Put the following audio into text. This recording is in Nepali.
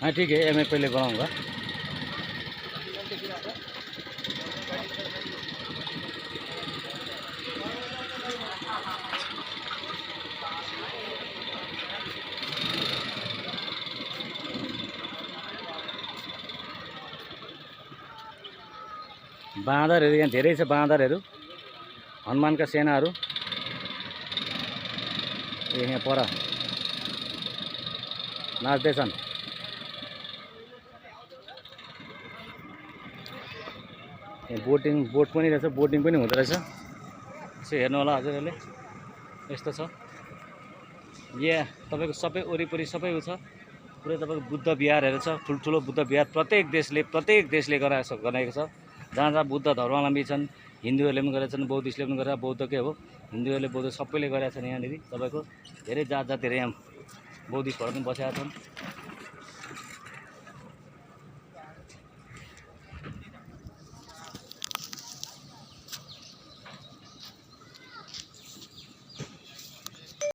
हाँ ठीक है, मैं पहले बनाऊंगा। बाँदरहरू यहाँ धेरै छ, बाँदरहरू, हनुमानका सेनाहरू। यहाँ पर नाच्दैछन्। यहाँ बोट पनि रहेछ, बोटिङ पनि हुँदो रहेछ। यसो हेर्नु होला हजुरहरूले, यस्तो छ। यहाँ तपाईँको सबै वरिपरि सबै उ छ, पुरै तपाईँको बुद्ध विहारहरू छ, ठुल्ठुलो बुद्ध विहार। प्रत्येक देशले बनाएको छ। जहाँ जहाँ बुद्ध धर्मावलम्बी छन्, हिन्दूहरूले पनि गरेका छन्, बौद्धिस्टले पनि गरेका, बौद्धकै हो, हिन्दूहरूले बौद्ध सबैले गरेका छन्। यहाँनिर तपाईँको धेरै जात जातिहरू यहाँ बौद्धिस्टहरू पनि बसेका छन्।